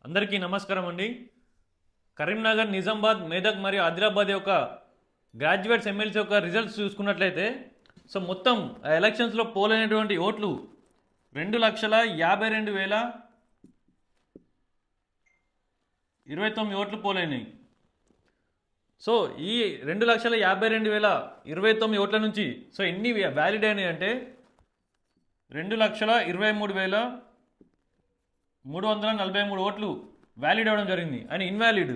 అందరికీ నమస్కారం అండి. కరీంనగర్, నిజామాబాద్, మేదక్ మరియు ఆదిలాబాద్ యొక్క గ్రాడ్యుయేట్స్ ఎమ్మెల్సీ యొక్క రిజల్ట్స్ చూసుకున్నట్లయితే మొత్తం ఎలక్షన్స్లో పోల్ అయినటువంటి ఓట్లు 2,52,029 ఓట్లు పోలైనాయి. ఈ 2,52,029 ఓట్ల నుంచి ఎన్ని వ్యాలిడ్ అయినాయి అంటే 2,23,343 ఓట్లు వ్యాలిడ్ అవ్వడం జరిగింది. అండ్ ఇన్వాలిడ్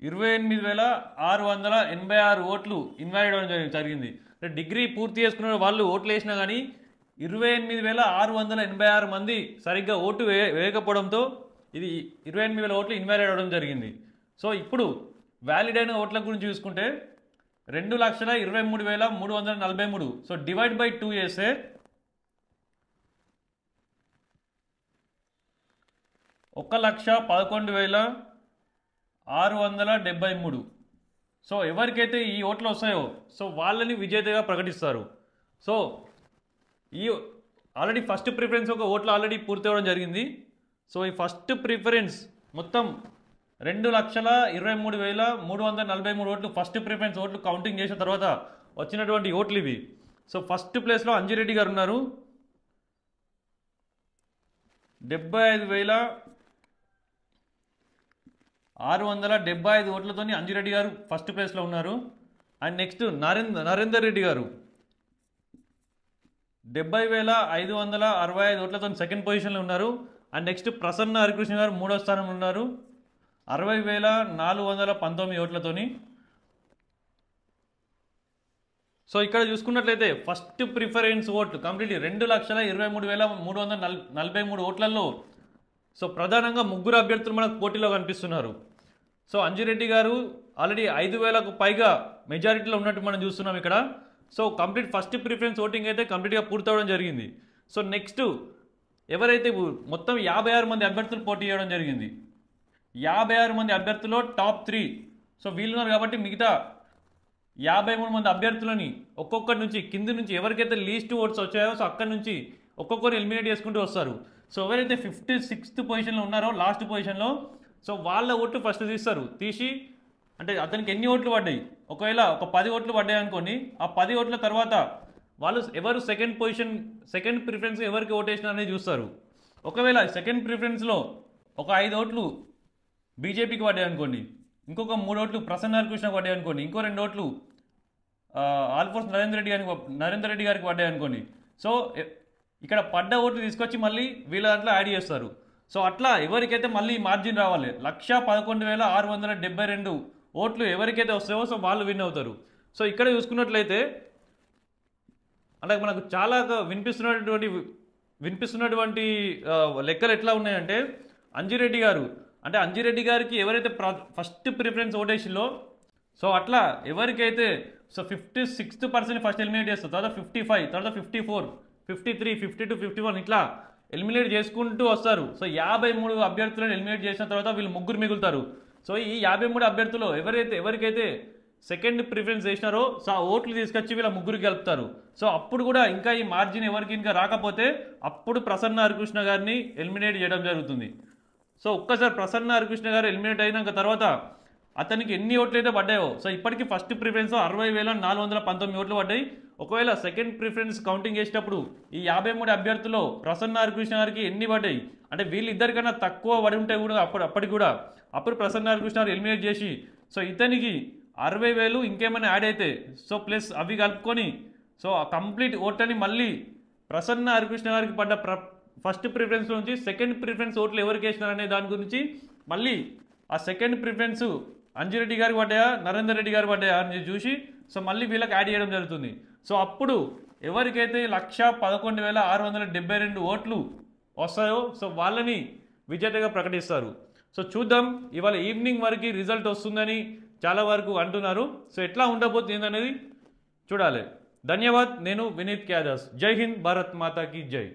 28,686 ఓట్లు ఇన్వాలిడ్ అవ్వడం జరిగింది. డిగ్రీ పూర్తి చేసుకున్న వాళ్ళు ఓట్లు వేసినా కానీ 28,686 మంది సరిగ్గా ఓటు వేయకపోవడంతో ఇది 28,000 ఓట్లు ఇన్వాలిడ్ అవ్వడం జరిగింది. ఇప్పుడు వ్యాలిడ్ అయిన ఓట్ల గురించి చూసుకుంటే 2,23,343. డివైడ్ బై 2 చేస్తే 1,11,673. ఎవరికైతే ఈ ఓట్లు వస్తాయో వాళ్ళని విజేతగా ప్రకటిస్తారు. ఈ ఆల్రెడీ ఫస్ట్ ప్రిఫరెన్స్ ఒక ఓట్లు ఆల్రెడీ పూర్తి అవ్వడం జరిగింది. ఈ ఫస్ట్ ప్రిఫరెన్స్ మొత్తం 2,23,343 ఓట్లు ఫస్ట్ ప్రిఫరెన్స్ ఓట్లు కౌంటింగ్ చేసిన తర్వాత వచ్చినటువంటి ఓట్లు ఇవి. ఫస్ట్ ప్లేస్లో అంజిరెడ్డి గారు ఉన్నారు. 75,675 ఓట్లతో అంజిరెడ్డి గారు ఫస్ట్ ప్లేస్లో ఉన్నారు. అండ్ నెక్స్ట్ నరేందర్ రెడ్డి గారు 70,565 ఓట్లతో సెకండ్ పొజిషన్లో ఉన్నారు. అండ్ నెక్స్ట్ ప్రసన్న హరికృష్ణ గారు మూడో స్థానంలో ఉన్నారు 60,419 ఓట్లతోని. ఇక్కడ చూసుకున్నట్లయితే ఫస్ట్ ప్రిఫరెన్స్ ఓట్లు కంప్లీట్లీ 2,23,343 ఓట్లలో ప్రధానంగా ముగ్గురు అభ్యర్థులు మనకు పోటీలో కనిపిస్తున్నారు. అంజిరెడ్డి గారు ఆల్రెడీ 5,000కు పైగా మెజారిటీలో ఉన్నట్టు మనం చూస్తున్నాం ఇక్కడ. కంప్లీట్ ఫస్ట్ ప్రిఫరెన్స్ ఓటింగ్ అయితే కంప్లీట్గా పూర్తవడం జరిగింది. నెక్స్ట్ ఎవరైతే మొత్తం 56 మంది అభ్యర్థులు పోటీ చేయడం జరిగింది. 56 మంది అభ్యర్థుల్లో టాప్ 3 వీళ్ళు ఉన్నారు కాబట్టి మిగతా 53 మంది అభ్యర్థులని ఒక్కొక్కటి నుంచి కింది నుంచి ఎవరికైతే లీస్ట్ ఓట్స్ వచ్చాయో అక్కడి నుంచి ఒక్కొక్కరు ఎలిమినేట్ చేసుకుంటూ వస్తారు. ఎవరైతే 56th పొజిషన్లో ఉన్నారో లాస్ట్ పొజిషన్లో వాళ్ళ ఓట్లు ఫస్ట్ తీసి అంటే అతనికి ఎన్ని ఓట్లు పడ్డాయి, ఒకవేళ ఒక 10 ఓట్లు పడ్డాయి అనుకోండి, ఆ 10 ఓట్ల తర్వాత వాళ్ళు ఎవరు సెకండ్ ప్రిఫరెన్స్ ఎవరికి ఓటేసిన అనేది చూస్తారు. ఒకవేళ సెకండ్ ప్రిఫరెన్స్లో ఒక 5 ఓట్లు బీజేపీకి పడ్డాయి అనుకోండి, ఇంకొక 3 ఓట్లు ప్రసన్న హరికృష్ణకి పడ్డాయి అనుకోండి, ఇంకో 2 ఓట్లు ఆల్ఫోర్స్ నరేందర్ రెడ్డి గారికి పడ్డాయి అనుకోండి. ఇక్కడ పడ్డ ఓట్లు తీసుకొచ్చి మళ్ళీ వీళ్ళ దాంట్లో యాడ్ చేస్తారు. అట్లా ఎవరికైతే మళ్ళీ మార్జిన్ రావాలి 1,11,672 ఓట్లు ఎవరికైతే వస్తాయో వాళ్ళు విన్ అవుతారు. ఇక్కడ చూసుకున్నట్లయితే అంటే మనకు చాలా వినిపిస్తున్నటువంటి లెక్కలు ఎట్లా ఉన్నాయంటే అంజిరెడ్డి గారికి ఎవరైతే ఫస్ట్ ప్రిఫరెన్స్ ఓటేషన్లో అట్లా ఎవరికైతే 56% ఫస్ట్ ఎలిమినేట్ చేస్తారు, తర్వాత 55, తర్వాత 54, 53, 52, 51 ఇట్లా ఎలిమినేట్ చేసుకుంటూ వస్తారు. 53 అభ్యర్థులను ఎలిమినేట్ చేసిన తర్వాత వీళ్ళు ముగ్గురు మిగులుతారు. ఈ 53 అభ్యర్థులు ఎవరికైతే సెకండ్ ప్రిఫరెన్స్ చేసినారో ఆ ఓట్లు తీసుకొచ్చి వీళ్ళ ముగ్గురికి కలుపుతారు. అప్పుడు కూడా ఇంకా ఈ మార్జిన్ ఎవరికి ఇంకా రాకపోతే అప్పుడు ప్రసన్న హరికృష్ణ గారిని ఎలిమినేట్ చేయడం జరుగుతుంది. ఒక్కసారి ప్రసన్న హరికృష్ణ గారు ఎలిమినేట్ అయినాక తర్వాత అతనికి ఎన్ని ఓట్లు అయితే పడ్డాయో ఇప్పటికీ ఫస్ట్ ప్రిఫరెన్స్ 60,419 ఓట్లు పడ్డాయి. ఒకవేళ సెకండ్ ప్రిఫరెన్స్ కౌంటింగ్ చేసేటప్పుడు ఈ 53 అభ్యర్థుల్లో ప్రసన్న హరికృష్ణ గారికి ఎన్ని పడ్డాయి అంటే వీళ్ళిద్దరికన్నా తక్కువ పడి ఉంటే కూడా అప్పుడు ప్రసన్న హరికృష్ణ గారు ఎలిమినేట్ చేసి ఇతనికి 60,000 ఇంకేమైనా యాడ్ అయితే ప్లస్ అవి కలుపుకొని ఆ కంప్లీట్ ఓట్లని మళ్ళీ ప్రసన్న హరికృష్ణ గారికి పడ్డ ఫస్ట్ ప్రిఫరెన్స్ నుంచి సెకండ్ ప్రిఫరెన్స్ ఓట్లు ఎవరికి వేసినారనే దాని గురించి మళ్ళీ ఆ సెకండ్ ప్రిఫరెన్స్ అంజిరెడ్డి గారికి పడ్డాయా నరేందర్ రెడ్డి గారికి పడ్డాయా అని చూసి మళ్ళీ వీళ్ళకి యాడ్ చేయడం జరుగుతుంది. అప్పుడు ఎవరికైతే 1,11,672 ఓట్లు వస్తాయో వాళ్ళని విజేతగా ప్రకటిస్తారు. చూద్దాం, ఇవాళ ఈవినింగ్ వరకు రిజల్ట్ వస్తుందని చాలా వరకు అంటున్నారు. ఎట్లా ఉండబోతుంది అనేది చూడాలి. ధన్యవాద్. నేను వినీత్ క్యాదాస్. జై హింద్, భారత్ మాతాకి జై.